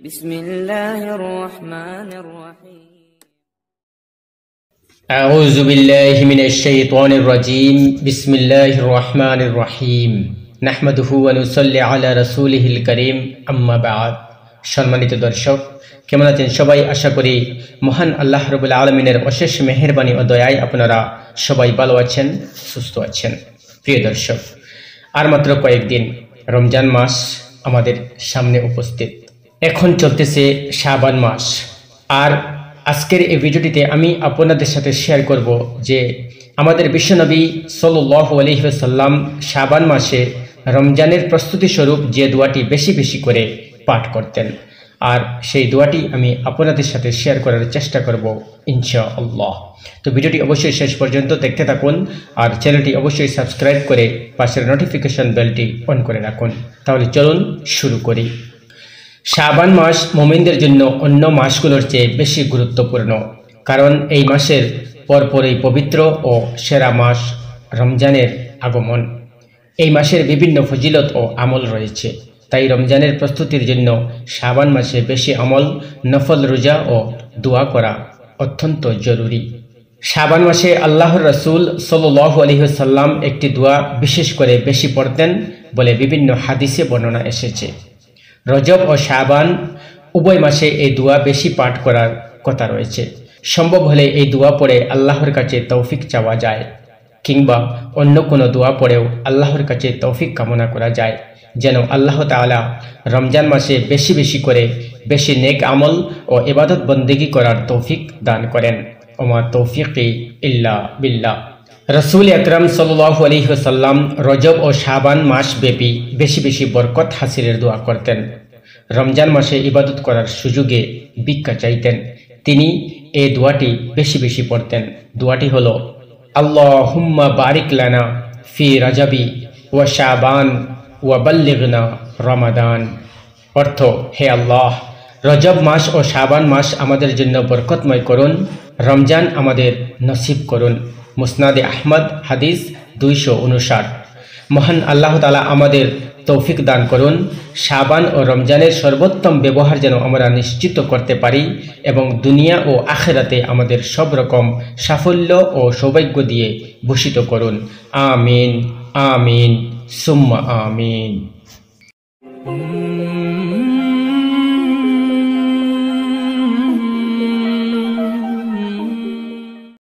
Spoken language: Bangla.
بسم الله الرحمن الرحيم أعوذ بالله من الشيطان الرجيم بسم الله الرحمن الرحيم نحمده ونصلي على رسوله الكريم أما بعد সম্মানিত দর্শক কেমন আছেন সবাই আশা করি মহান আল্লাহ রাব্বুল আলামিনের অশেষ মেহেরবানি ও দয়ায় আপনারা সবাই ভালো আছেন সুস্থ আছেন প্রিয় দর্শক আর মাত্র কয়েকদিন রমজান মাস আমাদের সামনে উপস্থিত এখন চলতেছে শাবান মাস আর আজকের এই ভিডিওটিতে আমি আপনাদের সাথে শেয়ার করব যে আমাদের বিশ্বনবী সাল্লাল্লাহু আলাইহি ওয়াসাল্লাম শাবান মাসে রমজানের প্রস্তুতি স্বরূপ যে দোয়াটি বেশি বেশি করে পাঠ করতেন আর সেই দোয়াটি আমি আপনাদের সাথে শেয়ার করার চেষ্টা করব ইনশাআল্লাহ। তো ভিডিওটি অবশ্যই শেষ পর্যন্ত দেখতে থাকুন আর চ্যানেলটি অবশ্যই সাবস্ক্রাইব করে পাশের নোটিফিকেশন বেলটি অন করে রাখুন। তাহলে চলুন শুরু করি। শাবান মাস মুমিনদের জন্য অন্য মাসগুলোর চেয়ে বেশি গুরুত্বপূর্ণ, কারণ এই মাসের পরপরই পবিত্র ও সেরা মাস রমজানের আগমন। এই মাসের বিভিন্ন ফজিলত ও আমল রয়েছে, তাই রমজানের প্রস্তুতির জন্য শাবান মাসে বেশি আমল, নফল রোজা ও দোয়া করা অত্যন্ত জরুরি। শাবান মাসে আল্লাহর রাসূল সাল্লাল্লাহু আলাইহি ওয়াসাল্লাম একটি দোয়া বিশেষ করে বেশি পড়তেন বলে বিভিন্ন হাদিসে বর্ণনা এসেছে। রজব ও শাবান উভয় মাসে এই দোয়া বেশি পাঠ করার কথা রয়েছে। সম্ভব হলে এই দোয়া পড়ে আল্লাহর কাছে তৌফিক চাওয়া যায়, কিংবা অন্য কোনো দোয়া পড়েও আল্লাহর কাছে তৌফিক কামনা করা যায়, যেন আল্লাহ তাআলা রমজান মাসে বেশি বেশি করে বেশি নেক আমল ও ইবাদত বন্দেগী করার তৌফিক দান করেন। ওমা তৌফিকি ইল্লা বিল্লাহ। রাসূল আকরাম সাল্লাল্লাহু আলাইহি ওয়াসাল্লাম রজব ও শাবান মাস ব্যাপী বেশি বেশি বরকত হাসিলের দোয়া করতেন। রমজান মাসে ইবাদত করার সুযোগে ভিক্ষা চাইতেন। তিনি এই দোয়াটি বেশি বেশি পড়তেন। দোয়াটি হলো আল্লাহুম্মা বারিক লানা ফি রাজাবি ওয়া শাবান ওয়া বাল্লিগনা রমাদান। অর্থ, হে আল্লাহ, রজব মাস ও শাবান মাস আমাদের জন্য বরকতময় করুন, রমজান আমাদের নসিব করুন। মুসনাদে আহমদ হাদিস 259। মহান আল্লাহ তাআলা আমাদের তৌফিক দান করুন, শাবান ও রমজানের সর্বোত্তম ব্যবহার যেন আমরা নিশ্চিত করতে পারি এবং দুনিয়া ও আখিরাতে আমাদের সব রকম সাফল্য ও সৌভাগ্য দিয়ে ভূষিত করুন। আমিন আমিন সুম্মা আমিন।